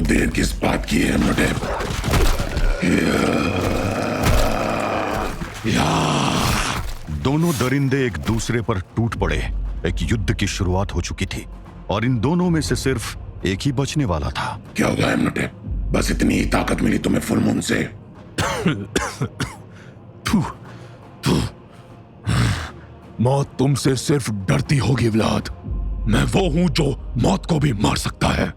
देर किस बात की है एमनोटेप? दोनों दरिंदे एक दूसरे पर टूट पड़े। एक युद्ध की शुरुआत हो चुकी थी और इन दोनों में से सिर्फ एक ही बचने वाला था। क्या हुआ एमनोटेप? बस इतनी ही ताकत मिली तुम्हें फुल मून से? मौत तुमसे सिर्फ डरती होगी व्लाद। मैं वो हूं जो मौत को भी मार सकता है।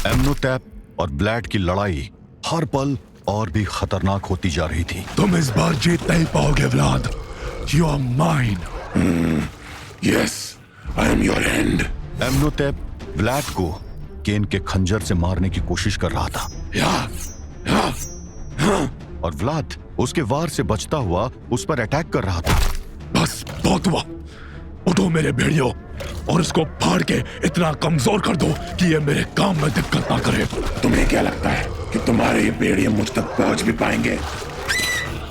एमनोटेप और ब्लैड की लड़ाई हर पल और भी खतरनाक होती जा रही थी। तुम इस बार जीत नहीं पाओगे Vlad. You are mine. Yes, I am your end. Amenhotep Vlad को केन के खंजर से मारने की कोशिश कर रहा था और व्लाद उसके वार से बचता हुआ उस पर अटैक कर रहा था। बस बहुत हुआ। उठो मेरे भेड़ियों और इसको फाड़ के इतना कमजोर कर दो कि ये मेरे काम में दिक्कत ना करे। तुम्हें क्या लगता है कि तुम्हारे ये भेड़िए मुझ तक पहुंच भी पाएंगे?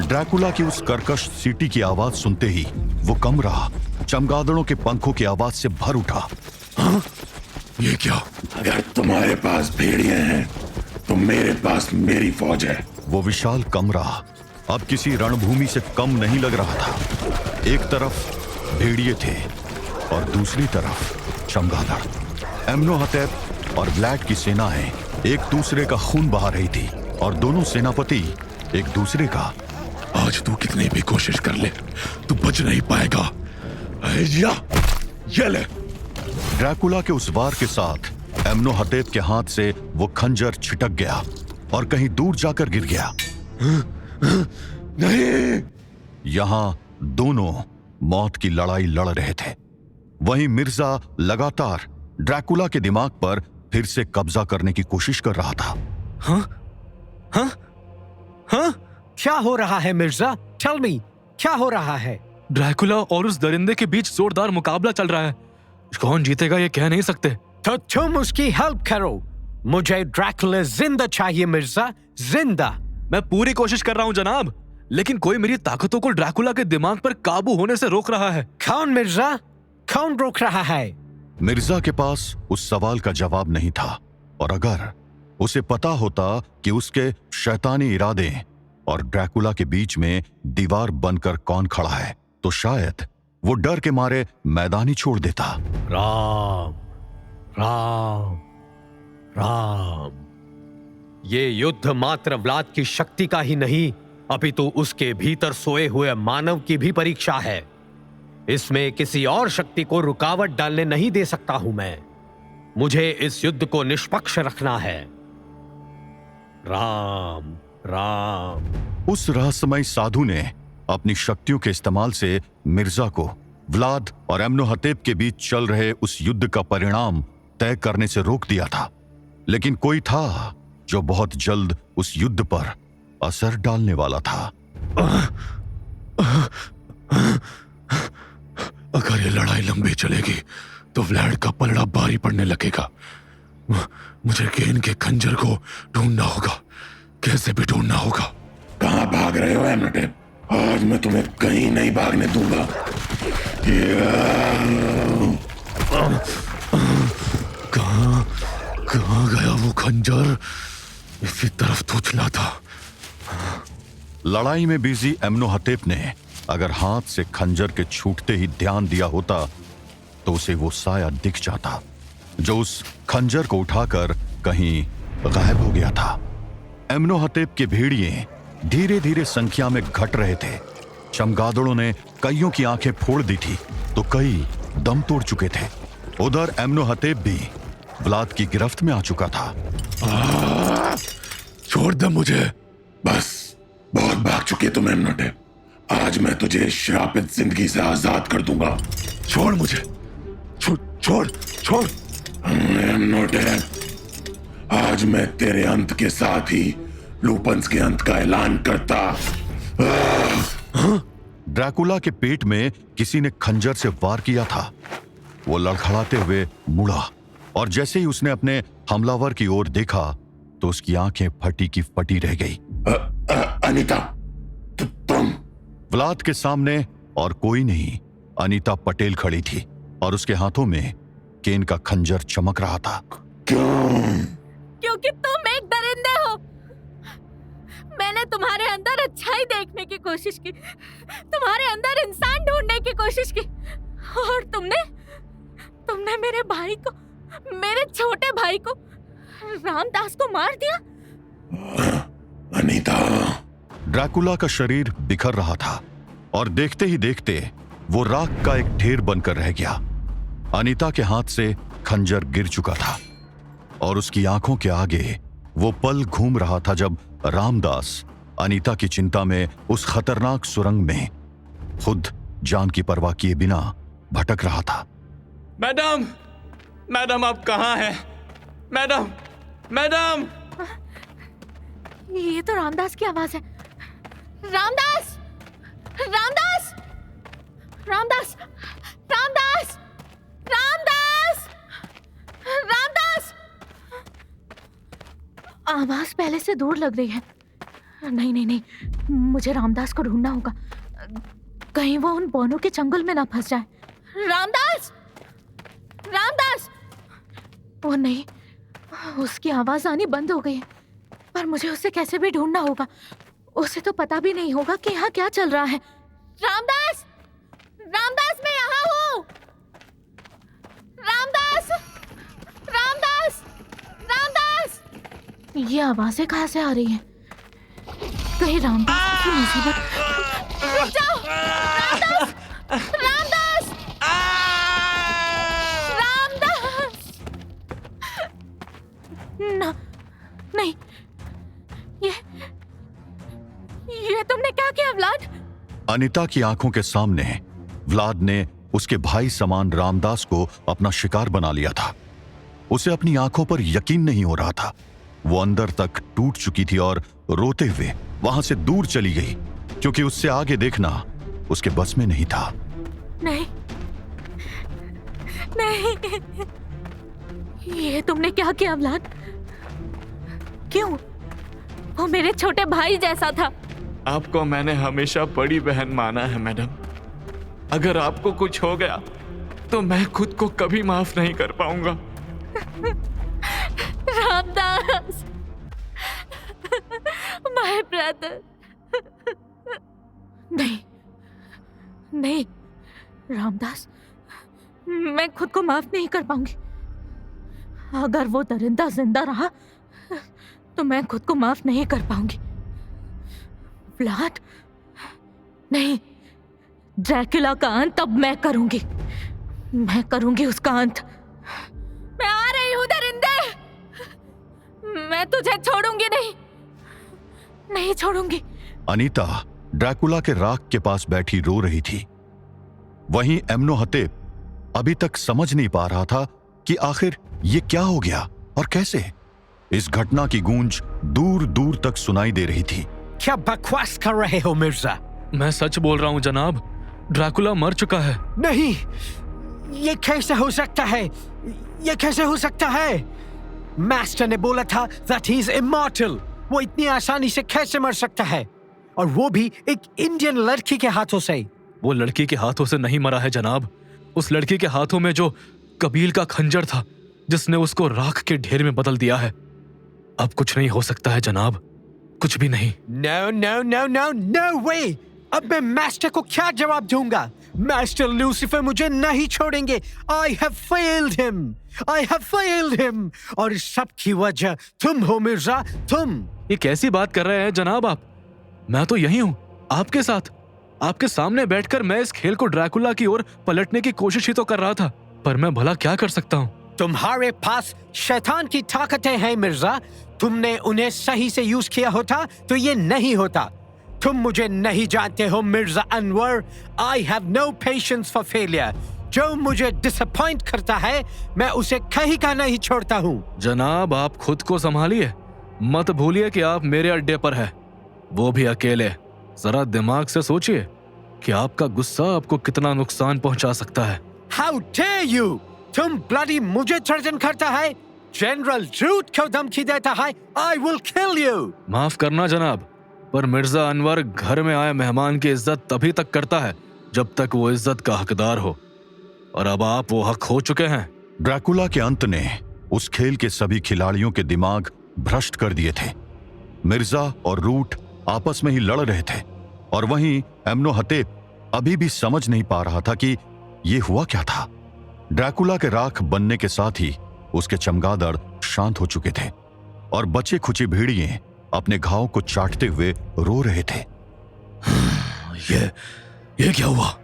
ड्रैकुला की उस कर्कश सीटी की आवाज सुनते ही वो कम रहा। चमगादड़ों के पंखों की आवाज से भर उठा। हाँ? ये क्या? अगर तुम्हारे पास भेड़िए हैं तो मेरे पास मेरी फौज है। वो विशाल कमरा अब किसी रणभूमि से कम नहीं लग रहा था। एक तरफ भेड़िए थे और दूसरी तरफ चमगादड़। एमनोहटेप और ब्लैड की सेनाएं एक दूसरे का खून बहा रही थी और दोनों सेनापति एक दूसरे का। आज तू कितनी भी कोशिश कर ले, तू बच नहीं पाएगा। ये ले। ड्रैकुला के उस वार के साथ एमनोहटेप के हाथ से वो खंजर छिटक गया और कहीं दूर जाकर गिर गया। नहीं। यहां दोनों मौत की लड़ाई लड़ रहे थे। वहीं मिर्जा लगातार ड्रैकुला के दिमाग पर फिर से कब्जा करने की कोशिश कर रहा था। हाँ? हाँ? हाँ? क्या हो रहा है मिर्जा? टेल मी, क्या हो रहा है? ड्रैकुला और उस दरिंदे के बीच जोरदार मुकाबला चल रहा है। कौन जीतेगा ये कह नहीं सकते। तो तुम उसकी हेल्प करो। मुझे ड्रैकुला जिंदा चाहिए मिर्जा, जिंदा। मैं पूरी कोशिश कर रहा हूँ जनाब, लेकिन कोई मेरी ताकतों को ड्रैकुला के दिमाग पर काबू होने से रोक रहा है। कौन मिर्जा? कौन रोक रहा है? मिर्जा के पास उस सवाल का जवाब नहीं था और अगर उसे पता होता कि उसके शैतानी इरादे और ड्रैकुला के बीच में दीवार बनकर कौन खड़ा है तो शायद वो डर के मारे मैदान ही छोड़ देता। राम, राम, राम। ये युद्ध मात्र व्लाद की शक्ति का ही नहीं, अपितु उसके भीतर सोए हुए मानव की भी परीक्षा है। इसमें किसी और शक्ति को रुकावट डालने नहीं दे सकता हूं मैं। मुझे इस युद्ध को निष्पक्ष रखना है। राम, राम। उस रहस्यमय साधु ने अपनी शक्तियों के इस्तेमाल से मिर्जा को व्लाद और एमनोहटेप के बीच चल रहे उस युद्ध का परिणाम तय करने से रोक दिया था। लेकिन कोई था जो बहुत जल्द उस युद्ध पर असर डालने वाला था। अगर ये लड़ाई लंबी चलेगी तो व्लाड का पलड़ा भारी पड़ने लगेगा। मुझे केन के खंजर को ढूंढना होगा, कैसे भी ढूंढना होगा। कहां भाग रहे हो एमनोटेप? आज मैं तुम्हें कहीं नहीं भागने दूंगा। कहां गया वो खंजर? इसी तरफ तो चला था। लड़ाई में बिजी एमनोहटेप ने अगर हाथ से खंजर के छूटते ही ध्यान दिया होता तो उसे वो साया दिख जाता जो उस खंजर को उठाकर कहीं गायब हो गया था। एमनोहटेप के भेड़िए धीरे धीरे संख्या में घट रहे थे। चमगादड़ों ने कईयों की आंखें फोड़ दी थी तो कई दम तोड़ चुके थे। उधर एमनोहटेप भी व्लाद की गिरफ्त में आ चुका था। छोड़ दे मुझे। बस बहुत भाग चुके तुम एमनोटेप। आज मैं तुझे श्रापित जिंदगी से आजाद कर दूंगा। छोड़ मुझे। छोड़। एमनोटेप, आज मैं तेरे अंत के साथ ही लूपन्स के अंत का ऐलान करता। ड्रैकुला के पेट में किसी ने खंजर से वार किया था। वो लड़खड़ाते हुए मुड़ा और जैसे ही उसने अपने हमलावर की ओर देखा तो उसकी आंखें फटी की फटी रह गई। अनीता, तुम? व्लाद के सामने और कोई नहीं, अनीता पटेल खड़ी थी और उसके हाथों में केन का खंजर चमक रहा था। क्यों? क्योंकि तुम एक दरिंदे हो। मैंने तुम्हारे अंदर अच्छाई देखने की कोशिश की, तुम्हारे अंदर इंसान ढूंढने की कोशिश की, और तुमने मेरे भाई को, मेरे छोटे भाई को, रामदास को मार दिया। अनीता, ड्रैकुला का शरीर बिखर रहा था और देखते ही देखते वो राख का एक ढेर बनकर रह गया। अनीता के हाथ से खंजर गिर चुका था और उसकी आंखों के आगे वो पल घूम रहा था जब रामदास अनीता की चिंता में उस खतरनाक सुरंग में खुद जान की परवाह किए बिना भटक रहा था। मैडम, मैडम आप कहाँ हैं? Madam, madam! ये तो रामदास की आवाज है। रामदास! रामदास! रामदास! रामदास! रामदास! रामदास! आवाज पहले से दूर लग रही है। नहीं नहीं नहीं, मुझे रामदास को ढूंढना होगा, कहीं वो उन बोनों के जंगल में ना फंस जाए। रामदास! रामदास! वो नहीं, उसकी आवाज आनी बंद हो गई है, पर मुझे उसे कैसे भी ढूंढना होगा। उसे तो पता भी नहीं होगा कि यहाँ क्या चल रहा है। रामदास! रामदास, मैं यहाँ हूँ। रामदास! रामदास! रामदास! ये आवाजें कहाँ से आ रही हैं? कहीं रामदास की मुसीबत। रुक जाओ! रामदास! रामदास! रामदास! ना, नहीं, ये तुमने क्या किया व्लाद? अनीता की आंखों के सामने व्लाद ने उसके भाई समान रामदास को अपना शिकार बना लिया था। उसे अपनी आंखों पर यकीन नहीं हो रहा था। वो अंदर तक टूट चुकी थी और रोते हुए वहां से दूर चली गई, क्योंकि उससे आगे देखना उसके बस में नहीं था। नहीं, नहीं, ये तुमने क्या किया व्लाद? क्यों? वो मेरे छोटे भाई जैसा था। आपको मैंने हमेशा बड़ी बहन माना है मैडम। अगर आपको कुछ हो गया तो मैं खुद को कभी माफ नहीं कर पाऊंगा। Ramdas, my brother. नहीं नहीं रामदास, मैं खुद को माफ नहीं कर पाऊंगी। अगर वो दरिंदा जिंदा रहा तो मैं खुद को माफ नहीं कर पाऊंगी। व्लाद, नहीं, ड्रैकुला का अंत अब मैं करूंगी। मैं करूंगी उसका अंत। मैं आ रही हूं दरिंदे। मैं तुझे छोड़ूंगी नहीं, नहीं छोड़ूंगी। अनीता ड्रैकुला के राख के पास बैठी रो रही थी। वहीं एम्नोहतेप अभी तक समझ नहीं पा रहा था कि आखिर ये क्या हो गया और कैसे। इस घटना की गूंज दूर दूर तक सुनाई दे रही थी। क्या बकवास कर रहे हो मिर्जा? मैं सच बोल रहा हूँ जनाब, ड्रैकुला मर चुका है। नहीं, ये कैसे हो सकता है? ये कैसे हो सकता है? मास्टर ने बोला था that he is immortal। वो इतनी आसानी से कैसे मर सकता है? और वो भी एक इंडियन लड़की के हाथों से। वो लड़की के हाथों से नहीं मरा है जनाब। उस लड़की के हाथों में जो कबील का खंजर था, जिसने उसको राख के ढेर में बदल दिया है। अब कुछ नहीं हो सकता है जनाब, कुछ भी नहीं। No no no no no way. अब मैं मास्टर को क्या जवाब दूंगा? मास्टर लूसीफर मुझे नहीं छोड़ेंगे। I have failed him। I have failed him। और इस सब की वजह तुम हो मिर्जा, तुम। ये कैसी बात कर रहे हैं जनाब आप? मैं तो यही हूँ, आपके साथ, आपके सामने बैठकर मैं इस खेल को ड्रैकुला की ओर पलटने की कोशिश ही तो कर रहा था, पर मैं भला क्या कर सकता हूँ? तुम्हारे पास शैतान की ताकतें हैं मिर्जा। तुमने उन्हें सही से यूज किया होता तो ये नहीं होता। तुम मुझे नहीं जानते हो Mirza Anwar. I have no patience for failure। जो मुझे डिसअपॉइंट करता है मैं उसे कहीं का नहीं छोड़ता हूँ। जनाब आप खुद को संभालिए, मत भूलिए कि आप मेरे अड्डे पर हैं, वो भी अकेले। जरा दिमाग से सोचिए कि आपका गुस्सा आपको कितना नुकसान पहुंचा सकता है। How dare you! तुम ब्लडी मुझे सर्जन करता है, जनरल झूठ को धमकी देता है। I will kill you। माफ करना जनाब, पर मिर्जा अनवर घर में आए मेहमान की इज्जत तभी तक करता है जब तक वो इज्जत का हकदार हो, और अब आप वो हक हो चुके हैं। ड्रैकुला के अंत ने उस खेल के सभी खिलाड़ियों के दिमाग भ्रष्ट कर दिए थे। मिर्जा और रूट आपस में ही लड़ रहे थे और वहीं एम्नोहतेप अभी भी समझ नहीं पा रहा था कि यह हुआ क्या था। ड्रैकुला के राख बनने के साथ ही उसके चमगादड़ शांत हो चुके थे और बचे खुची भेड़िए अपने घाव को चाटते हुए रो रहे थे। ये क्या हुआ?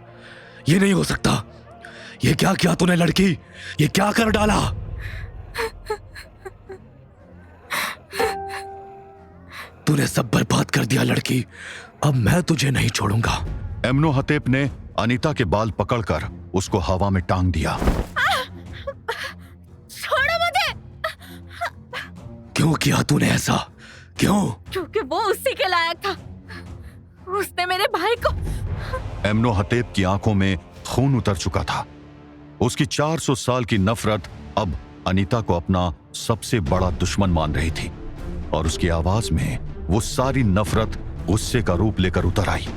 ये नहीं हो सकता। ये क्या किया तूने लड़की? ये क्या कर डाला? तूने सब बर्बाद कर दिया लड़की। अब मैं तुझे नहीं छोड़ूंगा। एम्नोहतेप ने अनीता के बाल पकड़कर उसको हवा में टांग दिया। छोड़ो मुझे। क्यों किया तूने ऐसा? क्यों? क्योंकि वो उसी के लायक था। उसने मेरे भाई को। एम्नोहतेप की आंखों में खून उतर चुका था। उसकी 400 साल की नफरत अब अनीता को अपना सबसे बड़ा दुश्मन मान रही थी और उसकी आवाज में वो सारी नफरत गुस्से का रूप लेकर उतर आई।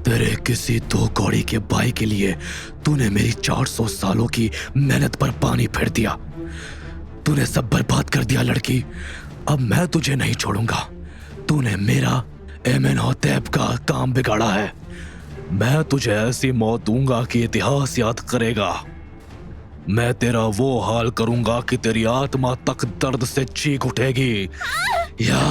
तेरे किसी दो कौड़ी के भाई के लिए तूने मेरी 400 सालों की मेहनत पर पानी फेर दिया। तूने सब बर्बाद कर दिया लड़की। अब मैं तुझे नहीं छोड़ूंगा। तूने मेरा एमेनहोतेप का काम बिगाड़ा है। मैं तुझे ऐसी मौत दूंगा कि इतिहास याद करेगा। मैं तेरा वो हाल करूंगा कि तेरी आत्मा तक दर्द से चीख उठेगी। या